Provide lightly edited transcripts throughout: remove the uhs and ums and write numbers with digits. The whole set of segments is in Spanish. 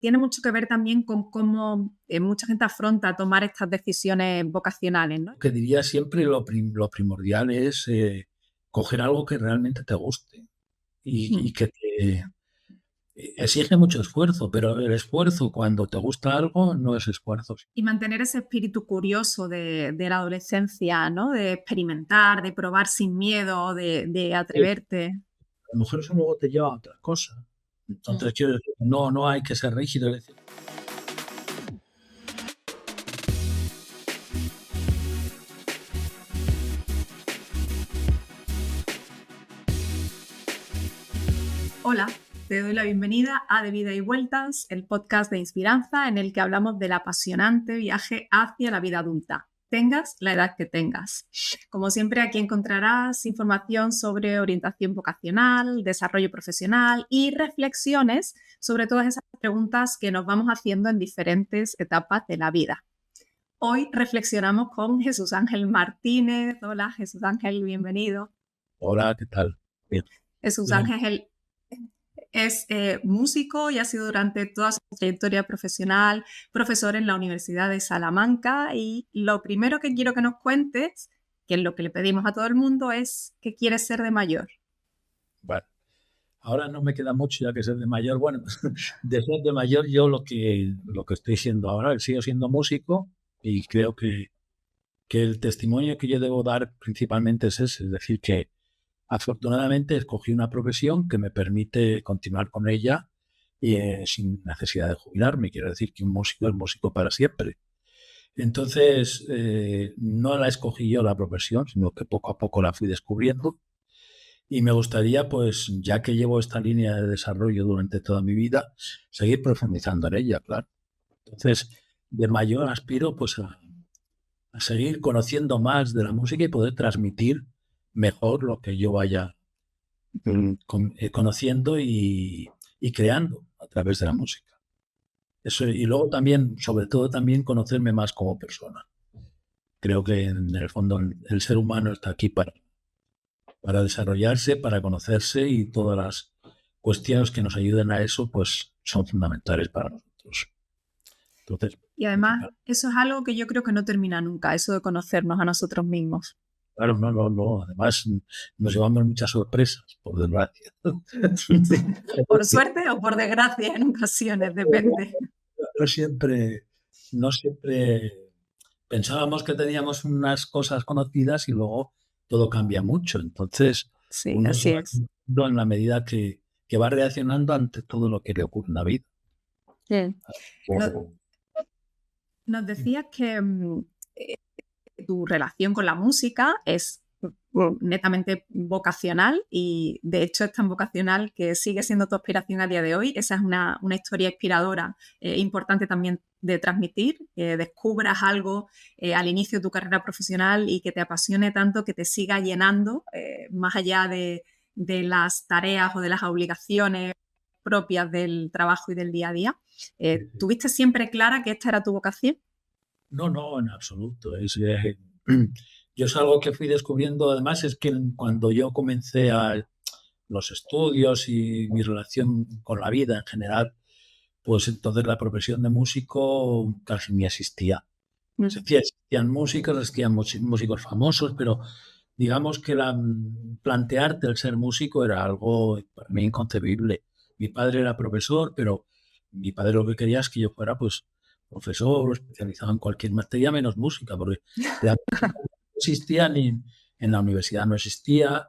tiene mucho que ver también con cómo mucha gente afronta tomar estas decisiones vocacionales, ¿no? Que diría siempre lo primordial es coger algo que realmente te guste y que te exige mucho esfuerzo, pero el esfuerzo cuando te gusta algo no es esfuerzo. Y mantener ese espíritu curioso de la adolescencia, ¿no? De experimentar, de probar sin miedo, de atreverte. A lo mejor eso luego te lleva a otra cosa. Entonces, quiero decir, no hay que ser rígido. Es decir, Hola, te doy la bienvenida a De Vida y Vueltas, el podcast de Inspiranza en el que hablamos del apasionante viaje hacia la vida adulta, tengas la edad que tengas. Como siempre, aquí encontrarás información sobre orientación vocacional, desarrollo profesional y reflexiones sobre todas esas preguntas que nos vamos haciendo en diferentes etapas de la vida. Hoy reflexionamos con Jesús Ángel Martínez. Hola, Jesús Ángel, bienvenido. hola, ¿qué tal? Bien. Jesús Bien. Ángel es músico y ha sido durante toda su trayectoria profesional profesor en la Universidad de Salamanca. Y lo primero que quiero que nos cuentes, que es lo que le pedimos a todo el mundo, es ¿qué quieres ser de mayor? Bueno, ahora no me queda mucho ya que ser de mayor. Bueno, de ser de mayor yo lo que estoy siendo ahora, sigo siendo músico y creo que el testimonio que yo debo dar principalmente es ese, es decir, que afortunadamente escogí una profesión que me permite continuar con ella sin necesidad de jubilarme. Quiero decir que un músico es músico para siempre. Entonces, no la escogí yo la profesión, sino que poco a poco la fui descubriendo. Y me gustaría, pues, ya que llevo esta línea de desarrollo durante toda mi vida, seguir profundizando en ella, claro. Entonces, de mayor aspiro, pues, a seguir conociendo más de la música y poder transmitir mejor lo que yo vaya conociendo y creando a través de la música. Eso, y luego también, sobre todo también conocerme más como persona. Creo que en el fondo el ser humano está aquí para desarrollarse, para conocerse y todas las cuestiones que nos ayuden a eso, pues son fundamentales para nosotros. Entonces, Y además, eso es algo que yo creo que no termina nunca, eso de conocernos a nosotros mismos. claro, no. Además, nos llevamos muchas sorpresas, por desgracia. Por suerte o por desgracia en ocasiones, depende. No siempre, no siempre pensábamos que teníamos unas cosas conocidas y luego todo cambia mucho. Entonces, Sí, uno se así va es. conociendo en la medida que va reaccionando ante todo lo que le ocurre en la vida. Sí. No, nos decías que tu relación con la música es netamente vocacional y de hecho es tan vocacional que sigue siendo tu aspiración a día de hoy. Esa es una historia inspiradora, importante también de transmitir, que descubras algo al inicio de tu carrera profesional y que te apasione tanto, que te siga llenando más allá de las tareas o de las obligaciones propias del trabajo y del día a día. ¿Tuviste siempre clara que esta era tu vocación? No, en absoluto. Yo es algo que fui descubriendo, además, es que cuando yo comencé los estudios y mi relación con la vida en general, pues entonces la profesión de músico casi ni existía. Existían músicos, existían músicos famosos, pero digamos que plantearte el ser músico era algo para mí inconcebible. Mi padre era profesor, pero mi padre lo que quería es que yo fuera pues profesor o especializado en cualquier materia menos música, porque realmente no existía ni en la universidad no existía,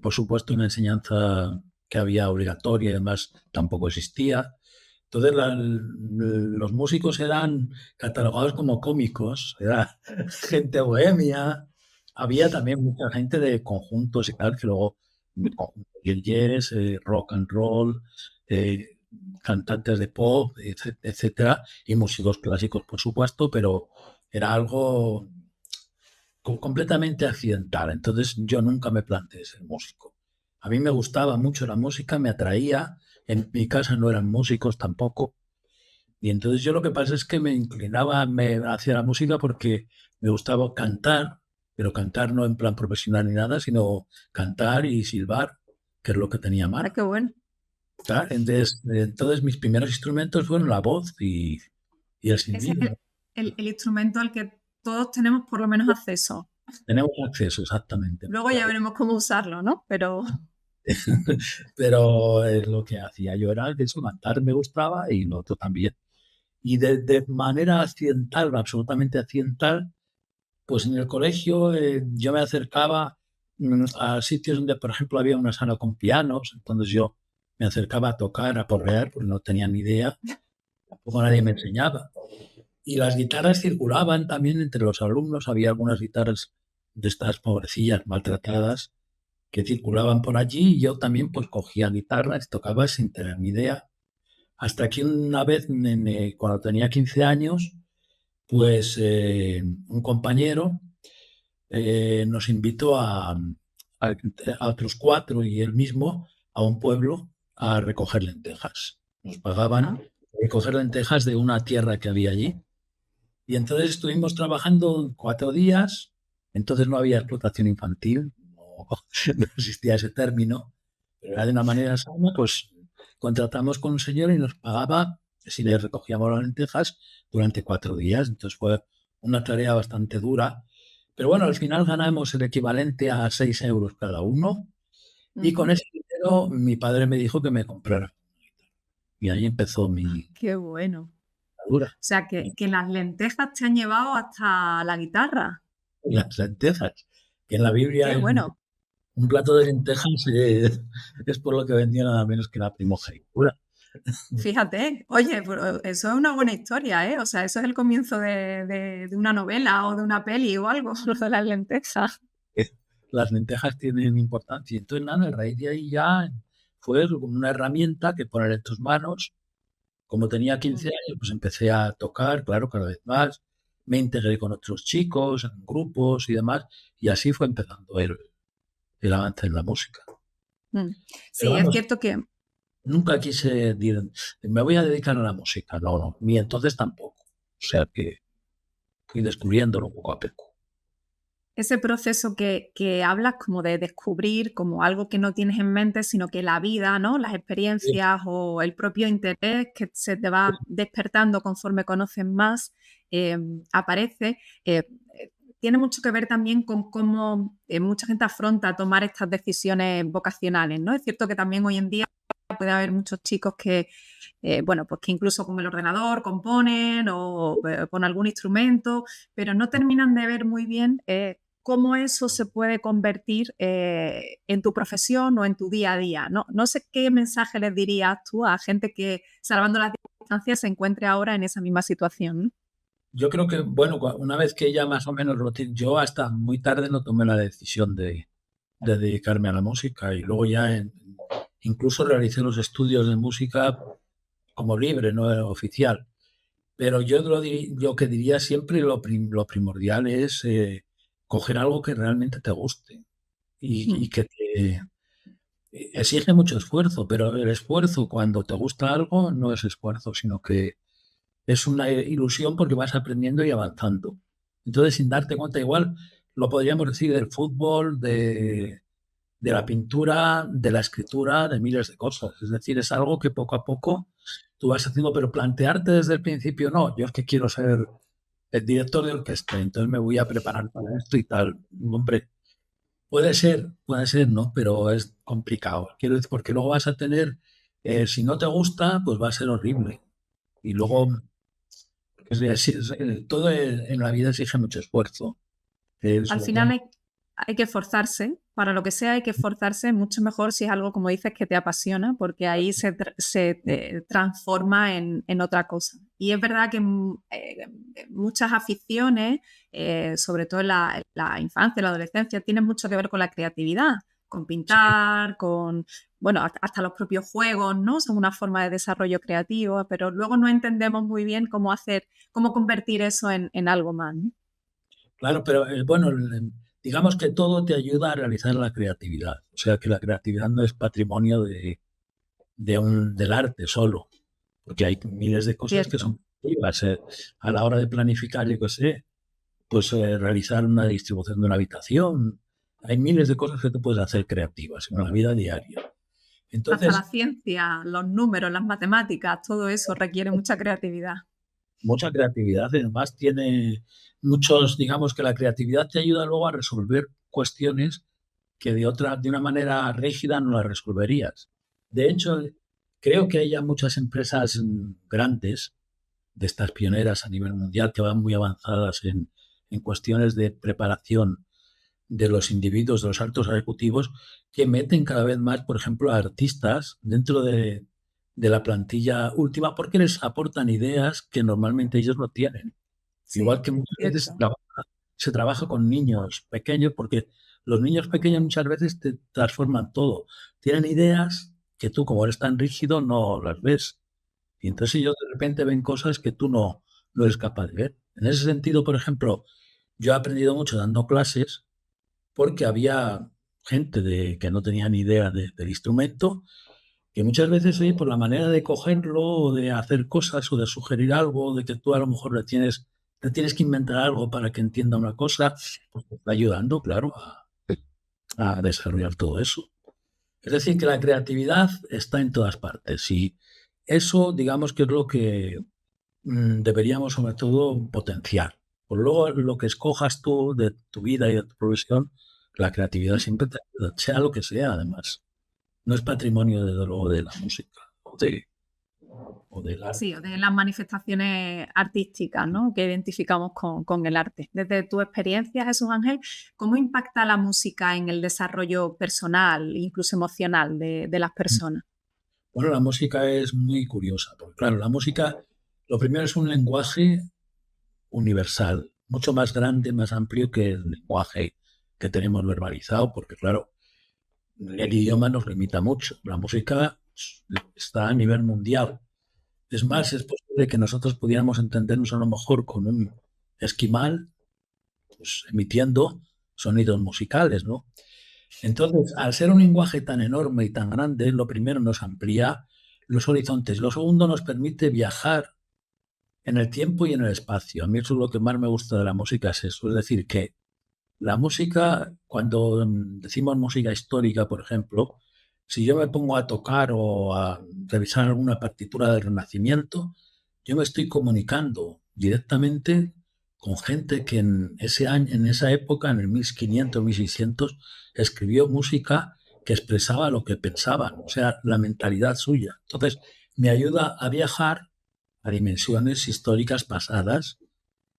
por supuesto una enseñanza que había obligatoria y además tampoco existía. Entonces los músicos eran catalogados como cómicos, era gente bohemia. Había también mucha gente de conjuntos y tal, que luego el jazz, rock and roll, eh, cantantes de pop, etcétera, y músicos clásicos, por supuesto, pero era algo completamente accidental. Entonces yo nunca me planteé ser músico. A mí me gustaba mucho la música, me atraía. En mi casa no eran músicos tampoco. Y entonces yo lo que pasa es que me inclinaba hacia la música porque me gustaba cantar, pero cantar no en plan profesional ni nada, sino cantar y silbar, que es lo que tenía a Ah, mano. qué bueno. Claro, entonces mis primeros instrumentos fueron la voz y el Ese es silbido. el instrumento al que todos tenemos por lo menos acceso. Tenemos acceso, exactamente. Luego ya veremos cómo usarlo, ¿no? Pero lo que hacía yo era eso, cantar me gustaba y lo otro también. Y de manera accidental, absolutamente accidental, pues en el colegio yo me acercaba a sitios donde, por ejemplo, había una sala con pianos, entonces yo me acercaba a tocar, a porrear, porque no tenía ni idea, tampoco nadie me enseñaba. Y las guitarras circulaban también entre los alumnos, había algunas guitarras de estas pobrecillas maltratadas que circulaban por allí y yo también pues cogía guitarras, tocaba sin tener ni idea. Hasta que una vez, cuando tenía 15 años, pues un compañero nos invitó a otros cuatro y él mismo a un pueblo a recoger lentejas. Nos pagaban recoger lentejas de una tierra que había allí. Y entonces estuvimos trabajando 4 días. Entonces no había explotación infantil, no, no existía ese término, pero era de una manera sana, pues contratamos con un señor y nos pagaba si le recogíamos las lentejas durante 4 días. Entonces fue una tarea bastante dura. Pero bueno, al final ganamos el equivalente a 6 euros cada uno y con ese dinero mi padre me dijo que me comprara. Y ahí empezó mi Qué bueno. dura. O sea, que las lentejas te han llevado hasta la guitarra. Las lentejas, que en la Biblia Qué es bueno. un plato de lentejas, es por lo que vendía nada menos que la primogenitura. Fíjate, oye, pero eso es una buena historia, ¿eh? O sea, eso es el comienzo de una novela o de una peli o algo, lo de las lentejas. Las lentejas tienen importancia. Entonces, nada, a raíz de ahí ya fue como una herramienta que poner en tus manos. Como tenía 15 Mm. años, pues empecé a tocar, claro, cada vez más. Me integré con otros chicos, en grupos y demás. Y así fue empezando el avance en la música. Mm. Pero Sí, es vamos, cierto que nunca quise decir, me voy a dedicar a la música. No, no, ni entonces tampoco. O sea que fui descubriéndolo poco a poco. ese proceso que hablas como de descubrir como algo que no tienes en mente, sino que la vida, ¿no? Las experiencias o el propio interés que se te va despertando conforme conoces más, aparece. Tiene mucho que ver también con cómo mucha gente afronta tomar estas decisiones vocacionales, ¿no? Es cierto que también hoy en día puede haber muchos chicos que, bueno, pues que incluso con el ordenador componen o con algún instrumento, pero no terminan de ver muy bien cómo eso se puede convertir en tu profesión o en tu día a día. No, no sé qué mensaje les dirías tú a gente que, salvando las distancias, se encuentre ahora en esa misma situación, ¿no? Yo creo que, bueno, una vez que ya más o menos lo tiene, yo hasta muy tarde no tomé la decisión de dedicarme a la música y luego ya incluso realicé los estudios de música como libre, no oficial. Pero yo lo que diría siempre, lo primordial es coger algo que realmente te guste y Mm. que te exige mucho esfuerzo, pero el esfuerzo cuando te gusta algo no es esfuerzo, sino que es una ilusión porque vas aprendiendo y avanzando. Entonces, sin darte cuenta, igual lo podríamos decir del fútbol, de la pintura, de la escritura, de miles de cosas. Es decir, es algo que poco a poco tú vas haciendo, pero plantearte desde el principio, no, yo es que quiero ser el director de orquesta, entonces me voy a preparar para esto y tal. Hombre, puede ser, ¿no? Pero es complicado. Quiero decir, porque luego vas a tener, si no te gusta, pues va a ser horrible. Y luego todo en la vida exige mucho esfuerzo. Al Sobre todo, final hay que esforzarse, para lo que sea hay que esforzarse, mucho mejor si es algo, como dices, que te apasiona, porque ahí se transforma en otra cosa. Y es verdad que muchas aficiones, sobre todo en la infancia, la adolescencia, tienen mucho que ver con la creatividad, con pintar, con, bueno, hasta los propios juegos, ¿no? Son una forma de desarrollo creativo, pero luego no entendemos muy bien cómo hacer, cómo convertir eso en algo más, ¿no? claro, pero bueno, digamos que todo te ayuda a realizar la creatividad. O sea, que la creatividad no es patrimonio del arte solo, porque hay miles de cosas que Cierto. son creativas. A la hora de planificar, yo qué sé, pues realizar una distribución de una habitación. Hay miles de cosas que tú puedes hacer creativas en la vida diaria. Hasta Entonces, la ciencia, los números, las matemáticas, todo eso requiere mucha creatividad. mucha creatividad, además tiene muchos, digamos que la creatividad te ayuda luego a resolver cuestiones que de una manera rígida no las resolverías. De hecho, creo que hay ya muchas empresas grandes, de estas pioneras a nivel mundial, que van muy avanzadas en cuestiones de preparación de los individuos, de los altos ejecutivos, que meten cada vez más, por ejemplo, a artistas dentro de la plantilla última porque les aportan ideas que normalmente ellos no tienen. Igual Sí, que muchas veces cierto. se trabaja con niños pequeños, porque los niños pequeños muchas veces te transforman todo. Tienen ideas que tú, como eres tan rígido, no las ves. Y entonces ellos de repente ven cosas que tú no eres capaz de ver. En ese sentido, por ejemplo, yo he aprendido mucho dando clases porque había gente que no tenía ni idea del instrumento, que muchas veces, oye, por la manera de cogerlo, o de hacer cosas, o de sugerir algo, de que tú a lo mejor le tienes que inventar algo para que entienda una cosa, pues te está ayudando, claro, a desarrollar todo eso. Es decir, que la creatividad está en todas partes y eso, digamos que es lo que deberíamos sobre todo potenciar. Por luego, lo que escojas tú de tu vida y de tu profesión, la creatividad siempre te ayuda, sea lo que sea, además. No es patrimonio, desde luego, de la música o del Sí, arte. o de las manifestaciones artísticas, ¿no? Que identificamos con el arte. Desde tu experiencia, Jesús Ángel, ¿cómo impacta la música en el desarrollo personal, incluso emocional de las personas? Bueno, la música es muy curiosa, porque claro, la música, lo primero es un lenguaje universal, mucho más grande, más amplio que el lenguaje que tenemos verbalizado, porque claro, el idioma nos limita mucho. La música está a nivel mundial. Es más, es posible que nosotros pudiéramos entendernos a lo mejor con un esquimal, pues, emitiendo sonidos musicales, ¿no? Entonces, al ser un lenguaje tan enorme y tan grande, lo primero nos amplía los horizontes. Lo segundo nos permite viajar en el tiempo y en el espacio. A mí eso es lo que más me gusta de la música, es eso. Es decir, que la música, cuando decimos música histórica, por ejemplo, si yo me pongo a tocar o a revisar alguna partitura del Renacimiento, yo me estoy comunicando directamente con gente que en ese año, en esa época, en el 1500, 1600, escribió música que expresaba lo que pensaban, o sea, la mentalidad suya. Entonces, me ayuda a viajar a dimensiones históricas pasadas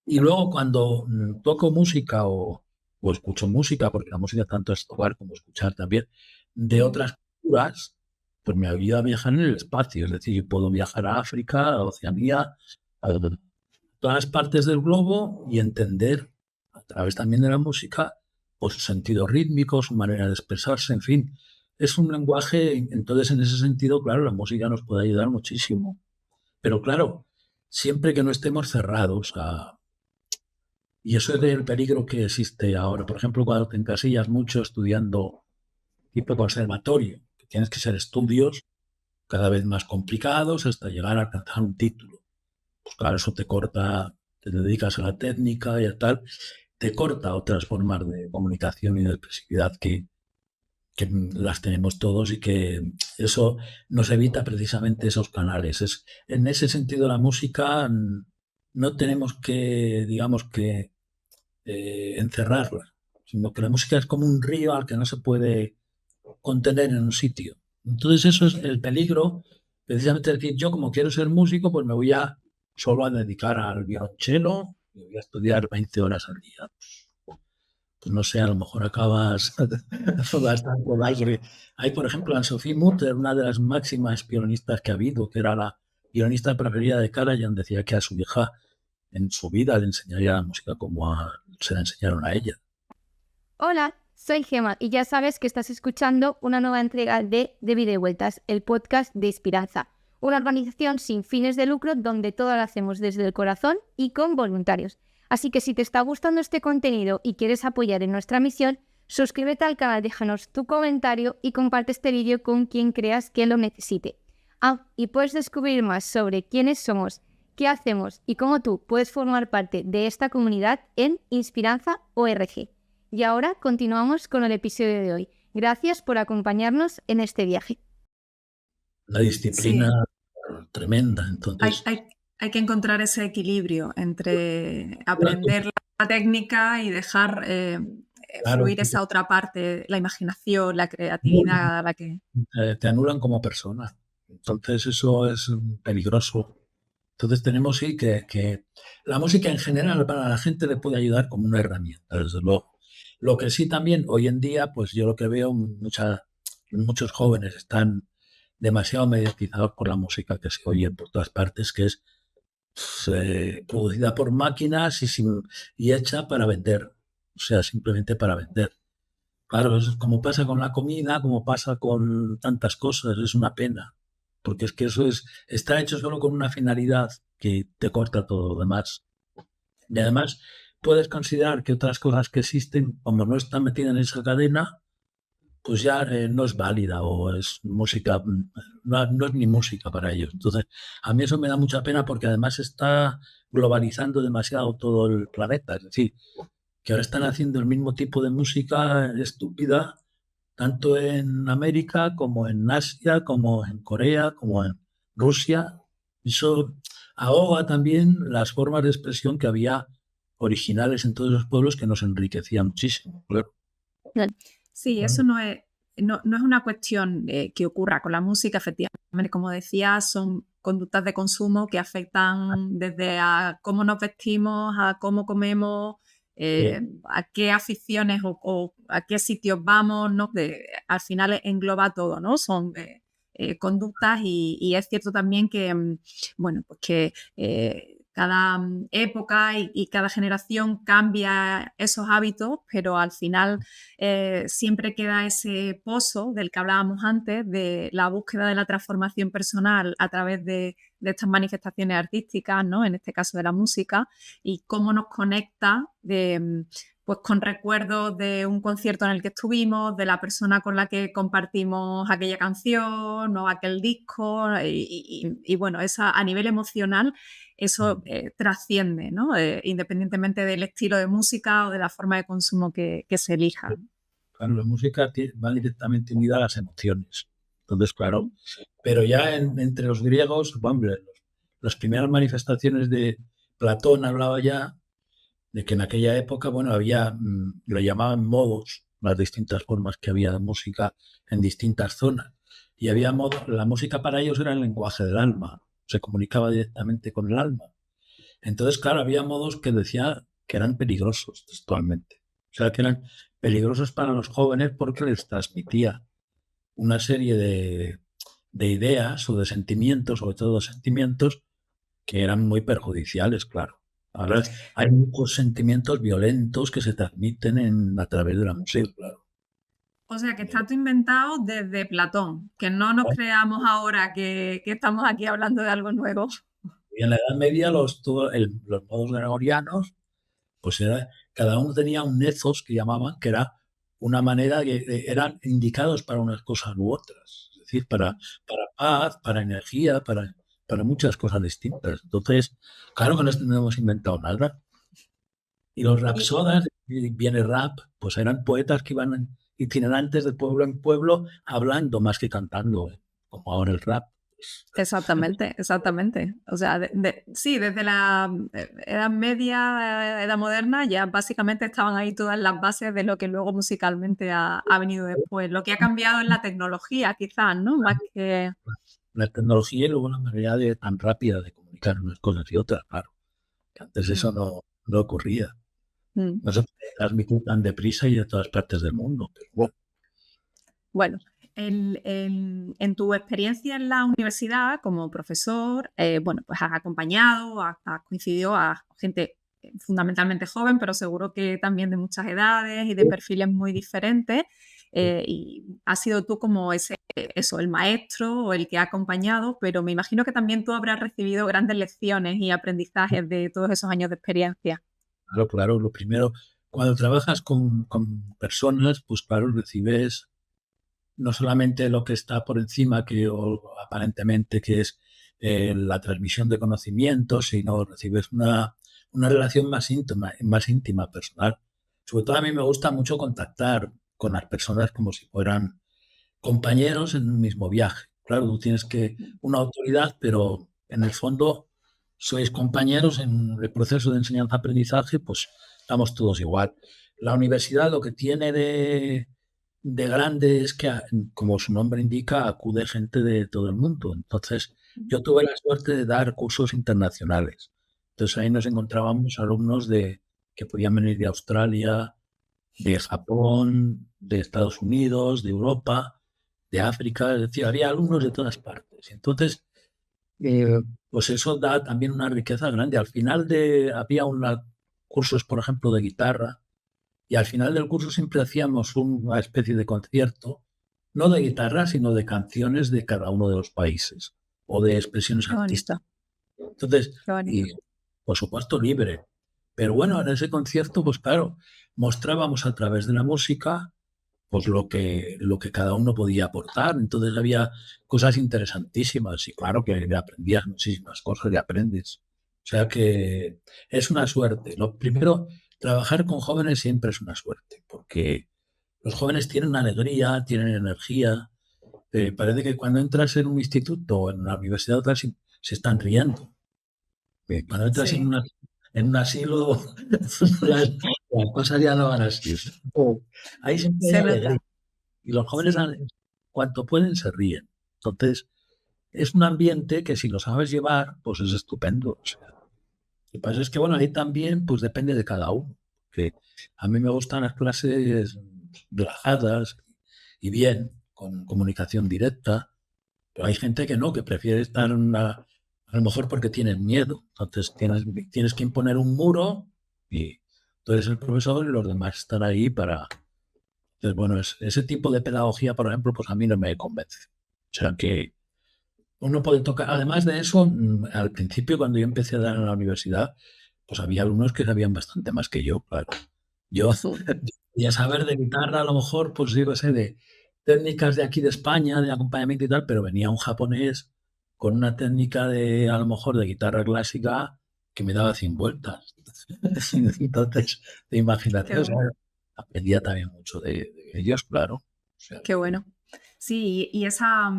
y luego cuando toco música o escucho música, porque la música tanto es tocar como escuchar también, de otras culturas, pues me ayuda a viajar en el espacio. Es decir, yo puedo viajar a África, a Oceanía, a todas las partes del globo y entender a través también de la música pues, su sentido rítmico, su manera de expresarse, en fin. Es un lenguaje, entonces en ese sentido, claro, la música nos puede ayudar muchísimo. Pero claro, siempre que no estemos cerrados a, y eso es el peligro que existe ahora. Por ejemplo, cuando te encasillas mucho estudiando tipo conservatorio, que tienes que ser estudios cada vez más complicados hasta llegar a alcanzar un título. Pues claro, eso te corta, te dedicas a la técnica y a tal, te corta otras formas de comunicación y de expresividad que las tenemos todos y que eso nos evita precisamente esos canales. En ese sentido, la música no tenemos que, digamos que, encerrarla, sino que la música es como un río al que no se puede contener en un sitio. Entonces eso es el peligro, precisamente decir, yo como quiero ser músico, pues me voy a solo a dedicar al violonchelo y voy a estudiar 20 horas al día. Pues no sé, a lo mejor acabas bastante aire. Hay, por ejemplo, Anne-Sophie Mutter, una de las máximas pianistas que ha habido, que era la pianista preferida de Karajan, decía que a su hija en su vida le enseñaría la música como se la enseñaron a ella. Hola, soy Gema y ya sabes que estás escuchando una nueva entrega de Vida y Vueltas, el podcast de Inspiranza, una organización sin fines de lucro donde todo lo hacemos desde el corazón y con voluntarios. Así que si te está gustando este contenido y quieres apoyar en nuestra misión, suscríbete al canal, déjanos tu comentario y comparte este vídeo con quien creas que lo necesite. Y puedes descubrir más sobre quiénes somos, qué hacemos y cómo tú puedes formar parte de esta comunidad en Inspiranza.org. Y ahora continuamos con el episodio de hoy. Gracias por acompañarnos en este viaje. una disciplina tremenda. Hay, Entonces, hay- hay que encontrar ese equilibrio entre aprender la técnica y dejar claro, fluir esa otra parte, la imaginación, la creatividad, la que... te anulan como persona. Entonces eso es peligroso. Entonces tenemos sí que la música en general para la gente le puede ayudar como una herramienta, desde luego. Lo que sí también hoy en día, pues yo lo que veo, muchos jóvenes están demasiado mediatizados por la música que se oye por todas partes, que es producida por máquinas y hecha para vender, o sea, simplemente para vender. Claro, es como pasa con la comida, como pasa con tantas cosas, es una pena, porque es que está hecho solo con una finalidad que te corta todo lo demás. Y además puedes considerar que otras cosas que existen, como no están metidas en esa cadena, pues ya no es válida o es música, no es ni música para ellos. Entonces, a mí eso me da mucha pena porque además está globalizando demasiado todo el planeta. Es decir, que ahora están haciendo el mismo tipo de música estúpida, tanto en América como en Asia, como en Corea, como en Rusia. Eso ahoga también las formas de expresión que había originales en todos los pueblos que nos enriquecía muchísimo. Claro. Sí, eso no es una cuestión que ocurra con la música, efectivamente, como decía, son conductas de consumo que afectan desde a cómo nos vestimos, a cómo comemos, a qué aficiones o a qué sitios vamos, ¿no? Al final engloba todo, ¿no? Son conductas y es cierto también que, bueno, pues que cada época y cada generación cambia esos hábitos, pero al final siempre queda ese pozo del que hablábamos antes, de la búsqueda de la transformación personal a través de estas manifestaciones artísticas, ¿no? En este caso de la música, y cómo nos conecta pues con recuerdos de un concierto en el que estuvimos, de la persona con la que compartimos aquella canción o aquel disco, y bueno, a nivel emocional eso trasciende, ¿no? Independientemente del estilo de música o de la forma de consumo que se elija. Claro, la música va directamente unida a las emociones. Entonces, claro, pero ya entre los griegos, hombre, las primeras manifestaciones de Platón hablaba ya de que en aquella época, bueno, lo llamaban modos, las distintas formas que había de música en distintas zonas. Y había modos, la música para ellos era el lenguaje del alma, se comunicaba directamente con el alma. Entonces, claro, había modos que decía que eran peligrosos textualmente. O sea, que eran peligrosos para los jóvenes porque les transmitía una serie de ideas o de sentimientos, sobre todo sentimientos, que eran muy perjudiciales, claro. Ahora hay muchos sentimientos violentos que se transmiten a través de la música, claro. O sea, que está todo inventado desde Platón, que no nos creamos ahora que estamos aquí hablando de algo nuevo. Y en la Edad Media los modos gregorianos, pues cada uno tenía un ethos que llamaban, que era una manera que eran indicados para unas cosas u otras. Es decir, para paz, para energía, para muchas cosas distintas. Entonces, claro que no hemos inventado nada. Y los rapsodas, viene rap, pues eran poetas que iban itinerantes de pueblo en pueblo hablando más que cantando, como ahora el rap. Exactamente, exactamente. O sea, sí, desde la Edad Media, Edad Moderna, ya básicamente estaban ahí todas las bases de lo que luego musicalmente ha venido después. Lo que ha cambiado es la tecnología, quizás, ¿no? Más que... La tecnología y luego la manera tan rápida de comunicar unas cosas y otras, claro. Que antes eso no ocurría. No se puede transmitir tan deprisa y de todas partes del mundo. Pero bueno, en tu experiencia en la universidad como profesor, bueno, pues has acompañado, has coincidido a gente fundamentalmente joven, pero seguro que también de muchas edades y de perfiles muy diferentes. Y has sido tú como el maestro o el que ha acompañado, pero me imagino que también tú habrás recibido grandes lecciones y aprendizajes de todos esos años de experiencia. claro, lo primero, cuando trabajas con personas, pues claro, recibes no solamente lo que está por encima, aparentemente que es la transmisión de conocimientos, sino recibes una relación más íntima, personal. Sobre todo a mí me gusta mucho contactar con las personas como si fueran compañeros en un mismo viaje. claro, tú tienes que una autoridad, pero en el fondo sois compañeros en el proceso de enseñanza-aprendizaje, pues estamos todos igual. La universidad lo que tiene de grande es que, como su nombre indica, acude gente de todo el mundo. Entonces, yo tuve la suerte de dar cursos internacionales. Entonces, ahí nos encontrábamos alumnos que podían venir de Australia, de Japón, de Estados Unidos, de Europa, de África. Es decir, había alumnos de todas partes. Entonces, pues eso da también una riqueza grande. Al final había cursos, por ejemplo, de guitarra, y al final del curso siempre hacíamos una especie de concierto, no de guitarra, sino de canciones de cada uno de los países o de expresiones Qué bonito, artísticas. Entonces, qué bonito. y por supuesto libre. Pero bueno, en ese concierto, pues claro, mostrábamos a través de la música pues lo que cada uno podía aportar. Entonces había cosas interesantísimas y claro que aprendías muchísimas cosas y aprendes. O sea que es una suerte. Lo primero, trabajar con jóvenes siempre es una suerte, porque los jóvenes tienen alegría, tienen energía. Parece que cuando entras en un instituto o en una universidad o tal, se están riendo. Cuando entras Sí, en un asilo, las cosas ya no van así. Ahí siempre hay se alegría. nota. Y los jóvenes, Sí, cuanto pueden, se ríen. Entonces, es un ambiente que si lo sabes llevar, pues es estupendo. O sea, lo que pasa es que, bueno, ahí también, pues depende de cada uno. Que a mí me gustan las clases relajadas y bien, con comunicación directa, pero hay gente que no, que prefiere estar a lo mejor porque tienen miedo. Entonces, tienes que imponer un muro y tú eres el profesor y los demás están ahí para... Entonces, bueno, ese tipo de pedagogía, por ejemplo, pues a mí no me convence. O sea que uno puede tocar. Además de eso, al principio, cuando yo empecé a dar en la universidad, pues había alumnos que sabían bastante más que yo, claro. Yo quería saber de guitarra, a lo mejor, pues digo, sé, de técnicas de aquí de España, de acompañamiento y tal, pero venía un japonés con una técnica de, a lo mejor, de guitarra clásica que me daba 100 vueltas. Entonces, qué imagínate, o sea, bueno, aprendía también mucho de ellos, claro. O sea, qué bueno. Sí, y esa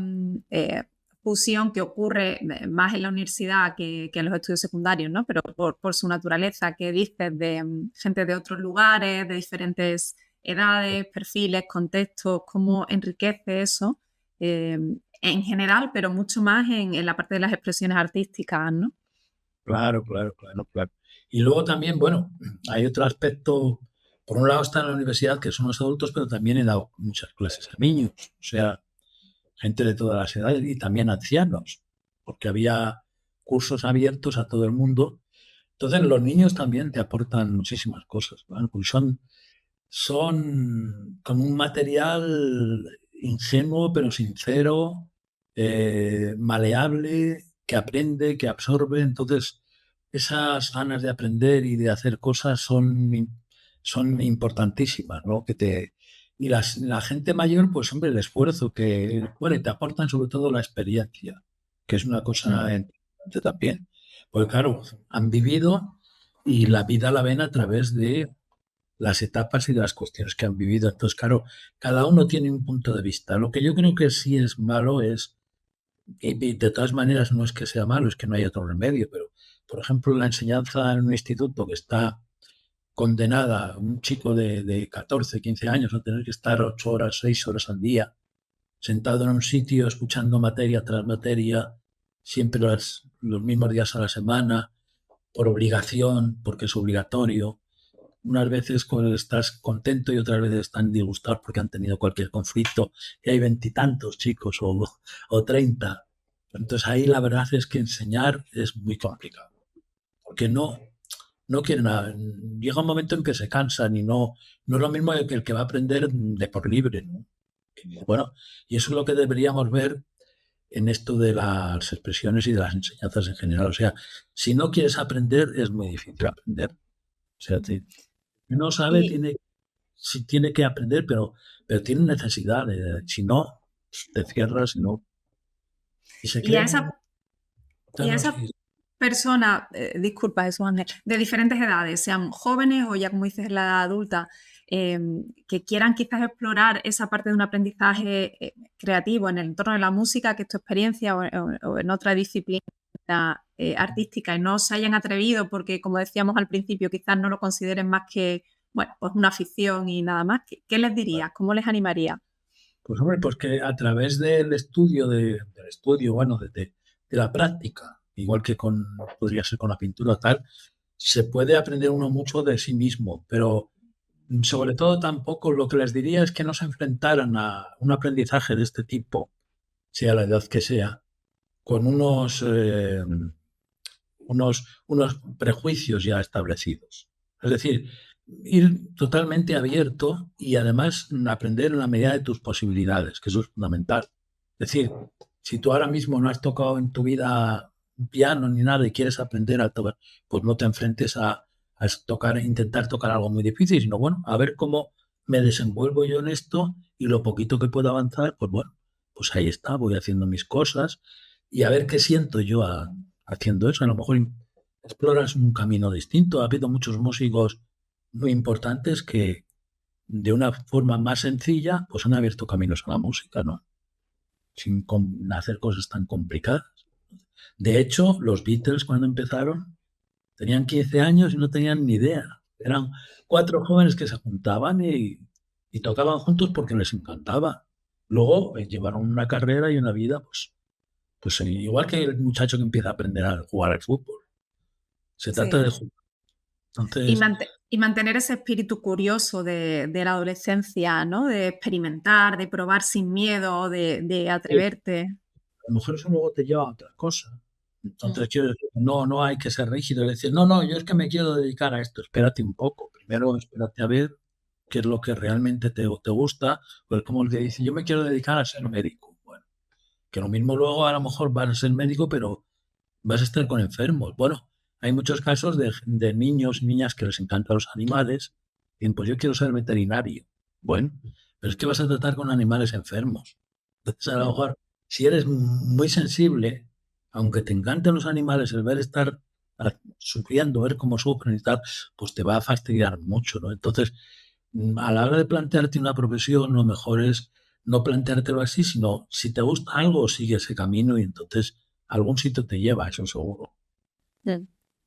fusión que ocurre más en la universidad que en los estudios secundarios, ¿no? Pero por su naturaleza, que dices de gente de otros lugares, de diferentes edades, perfiles, contextos, cómo enriquece eso en general, pero mucho más en la parte de las expresiones artísticas, ¿no? claro, claro, claro, claro. Y luego también, bueno, hay otro aspecto. Por un lado está en la universidad, que son los adultos, pero también he dado muchas clases a niños, o sea, gente de todas las edades y también ancianos, porque había cursos abiertos a todo el mundo. Entonces, los niños también te aportan muchísimas cosas, ¿vale? Porque son como un material ingenuo, pero sincero, maleable, que aprende, que absorbe. Entonces, esas ganas de aprender y de hacer cosas son importantísimas, ¿no? Y la gente mayor, pues hombre, el esfuerzo que, bueno, y te aportan sobre todo la experiencia, que es una cosa importante también. Porque claro, han vivido y la vida la ven a través de las etapas y de las cuestiones que han vivido. Entonces, claro, cada uno tiene un punto de vista. Lo que yo creo que sí es malo es, y de todas maneras no es que sea malo, es que no hay otro remedio, pero, por ejemplo, la enseñanza en un instituto que está condenada, un chico de 14, 15 años, a tener que estar 8 horas, 6 horas al día, sentado en un sitio, escuchando materia tras materia, siempre los mismos días a la semana, por obligación, porque es obligatorio. Unas veces estás contento y otras veces están disgustados porque han tenido cualquier conflicto y hay veintitantos chicos o 30. Entonces ahí la verdad es que enseñar es muy complicado porque no quieren nada. Llega un momento en que se cansan y no es lo mismo que el que va a aprender de por libre, ¿no? Bueno, y eso es lo que deberíamos ver en esto de las expresiones y de las enseñanzas en general. O sea, si no quieres aprender, es muy difícil aprender. O sea, si no sabe, Y, sí tiene que aprender, pero tiene necesidad. Si no, te cierras y no. Y se y a crean esa, y a esa sí. personas, disculpa eso, Ángel, de diferentes edades, sean jóvenes o ya como dices en la edad adulta, que quieran quizás explorar esa parte de un aprendizaje creativo en el entorno de la música, que es tu experiencia o en otra disciplina artística y no se hayan atrevido porque, como decíamos al principio, quizás no lo consideren más que, bueno, pues una afición y nada más. ¿Qué les dirías? ¿Cómo les animaría? Pues hombre, pues que a través del estudio, bueno, de la práctica, igual que podría ser con la pintura o tal, se puede aprender uno mucho de sí mismo, pero sobre todo tampoco lo que les diría es que no se enfrentaran a un aprendizaje de este tipo, sea la edad que sea, con unos prejuicios ya establecidos. Es decir, ir totalmente abierto y además aprender en la medida de tus posibilidades, que eso es fundamental. Es decir, si tú ahora mismo no has tocado en tu vida un piano ni nada y quieres aprender a tocar, pues no te enfrentes a intentar tocar algo muy difícil, sino bueno, a ver cómo me desenvuelvo yo en esto y lo poquito que puedo avanzar, pues bueno, pues ahí está, voy haciendo mis cosas y a ver qué siento yo haciendo eso. A lo mejor exploras un camino distinto. Ha habido muchos músicos muy importantes que de una forma más sencilla pues han abierto caminos a la música, ¿no? Sin hacer cosas tan complicadas. De hecho, los Beatles cuando empezaron tenían 15 años y no tenían ni idea. Eran 4 jóvenes que se juntaban y tocaban juntos porque les encantaba. Luego llevaron una carrera y una vida, pues igual que el muchacho que empieza a aprender a jugar al fútbol. Se trata de jugar. Entonces, y mantener ese espíritu curioso de la adolescencia, ¿no? De experimentar, de probar sin miedo, de atreverte. A lo mejor eso luego te lleva a otra cosa. Entonces, quiero decir, no hay que ser rígido y decir, no, yo es que me quiero dedicar a esto. Espérate un poco. Primero, espérate a ver qué es lo que realmente te gusta. Pues como te dice, yo me quiero dedicar a ser médico. Bueno, que lo mismo luego a lo mejor vas a ser médico, pero vas a estar con enfermos. Bueno, hay muchos casos de niños y niñas que les encantan los animales y dicen, pues yo quiero ser veterinario. Bueno, pero es que vas a tratar con animales enfermos. Entonces, a lo mejor, si eres muy sensible, aunque te encanten los animales, el ver estar sufriendo, ver cómo sufren y tal, pues te va a fastidiar mucho, ¿no? Entonces, a la hora de plantearte una profesión, lo mejor es no planteártelo así, sino si te gusta algo, sigue ese camino y entonces algún sitio te lleva, eso seguro.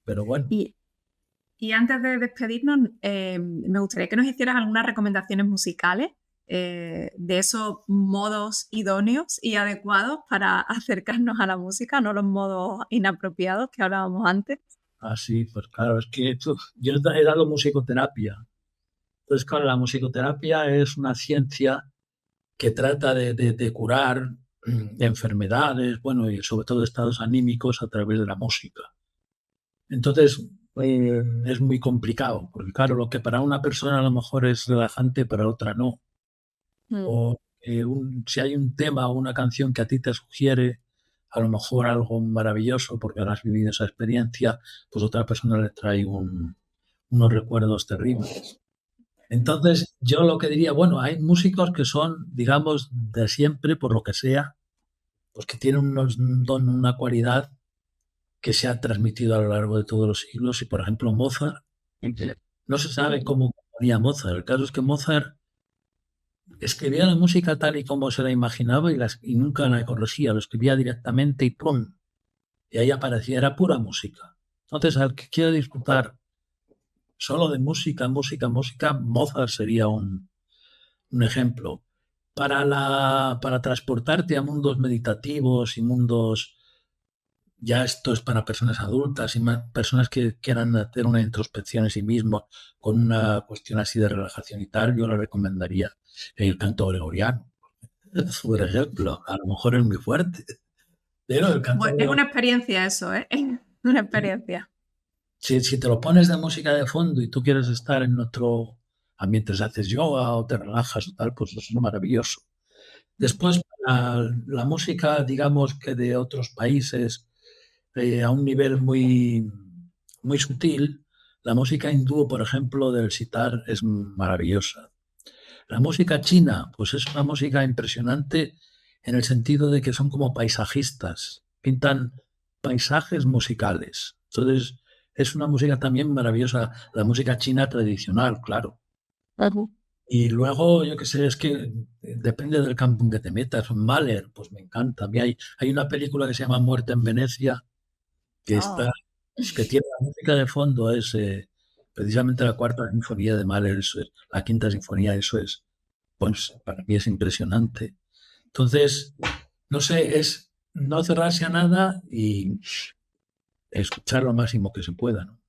Pero bueno. Y antes de despedirnos, me gustaría que nos hicieras algunas recomendaciones musicales de esos modos idóneos y adecuados para acercarnos a la música, no los modos inapropiados que hablábamos antes. Ah, sí, pues claro, es que yo he dado musicoterapia. Entonces, claro, la musicoterapia es una ciencia que trata de curar enfermedades, bueno, y sobre todo estados anímicos a través de la música. Entonces, es muy complicado, porque claro, lo que para una persona a lo mejor es relajante, para otra no. O si hay un tema o una canción que a ti te sugiere a lo mejor algo maravilloso porque has vivido esa experiencia, pues otra persona le trae unos recuerdos terribles. Entonces, yo lo que diría, bueno, hay músicos que son, digamos, de siempre, por lo que sea, pues que tienen un don, una cualidad que se ha transmitido a lo largo de todos los siglos. Y, por ejemplo, Mozart, no se sabe cómo componía Mozart. El caso es que Mozart escribía la música tal y como se la imaginaba y nunca la corregía, lo escribía directamente y ¡pum! Y ahí aparecía, era pura música. Entonces, al que quiera disfrutar solo de música, Mozart sería un ejemplo. Para transportarte a mundos meditativos y mundos, ya esto es para personas adultas y personas que quieran hacer una introspección en sí mismos con una cuestión así de relajación y tal, yo le recomendaría el canto gregoriano, por ejemplo. A lo mejor es muy fuerte, pero el canto es una experiencia eso, ¿eh? Una experiencia. Si te lo pones de música de fondo y tú quieres estar en otro ambiente, haces yoga o te relajas o tal, pues eso es maravilloso. Después, la música, digamos que de otros países, a un nivel muy, muy sutil, la música hindú, por ejemplo, del sitar es maravillosa. La música china, pues es una música impresionante en el sentido de que son como paisajistas, pintan paisajes musicales. Entonces, es una música también maravillosa, la música china tradicional, claro. Y luego, yo qué sé, es que depende del campo en que te metas. Mahler, pues me encanta. A mí hay una película que se llama Muerte en Venecia, que está, Oh, que tiene la música de fondo, es precisamente la cuarta sinfonía de Mahler, la quinta sinfonía, eso es, pues para mí es impresionante. Entonces, no sé, es no cerrarse a nada y escuchar lo máximo que se pueda, ¿no?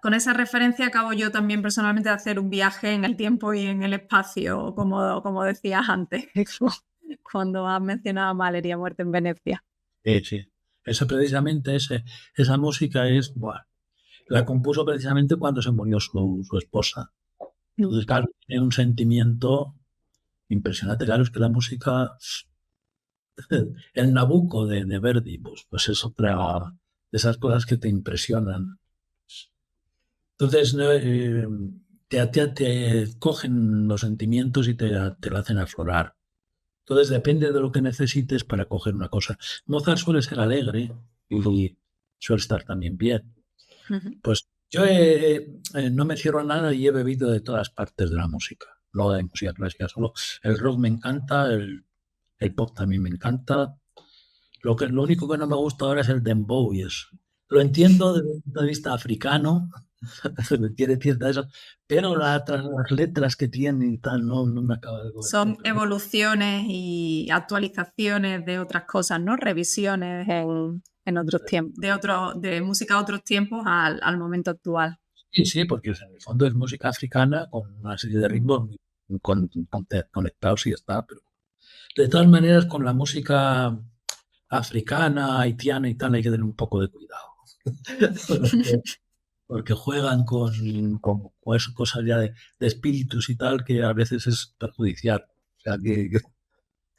con esa referencia acabo yo también personalmente de hacer un viaje en el tiempo y en el espacio, como decías antes, cuando has mencionado a Mahler y a Muerte en Venecia. Sí. Esa precisamente, esa música es, buah, la compuso precisamente cuando se murió su esposa. Entonces, claro, tiene un sentimiento impresionante. Claro, es que la música, el Nabucco de Verdi, pues es otra de esas cosas que te impresionan. Entonces, ¿no? Te cogen los sentimientos y te lo hacen aflorar. Entonces, depende de lo que necesites para coger una cosa. Mozart suele ser alegre y suele estar también bien. Pues yo no me cierro a nada y he bebido de todas partes de la música. No de música clásica solo. El rock me encanta, el pop también me encanta. Lo único que no me gusta ahora es el dembow y eso. Lo entiendo desde el punto de vista africano, tiene cierta eso, pero las letras que tienen y tal no me acaba de Son convencer. evoluciones y actualizaciones de otras cosas, ¿no? Revisiones en otros tiempos, de música a otros tiempos al momento actual. Sí, porque en el fondo es música africana con una serie de ritmos conectados y ya está. Pero de todas maneras, con la música africana, haitiana y tal, hay que tener un poco de cuidado. Porque juegan con esas cosas ya de espíritus y tal, que a veces es perjudicial. O sea,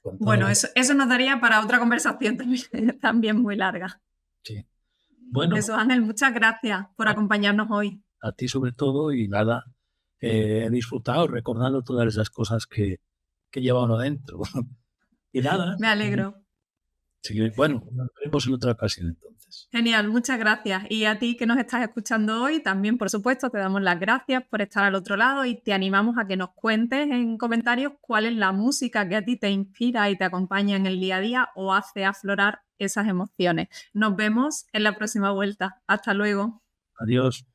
con todo Bueno, lo eso nos daría para otra conversación también, también muy larga. sí. Bueno, Eso, Ángel, muchas gracias por acompañarnos hoy. a ti sobre todo y nada, he disfrutado recordando todas esas cosas que lleva uno dentro. Y nada, Me alegro. sí, bueno, nos veremos en otra ocasión entonces. Genial, muchas gracias. Y a ti que nos estás escuchando hoy, también, por supuesto, te damos las gracias por estar al otro lado y te animamos a que nos cuentes en comentarios cuál es la música que a ti te inspira y te acompaña en el día a día o hace aflorar esas emociones. Nos vemos en la próxima vuelta. Hasta luego. Adiós.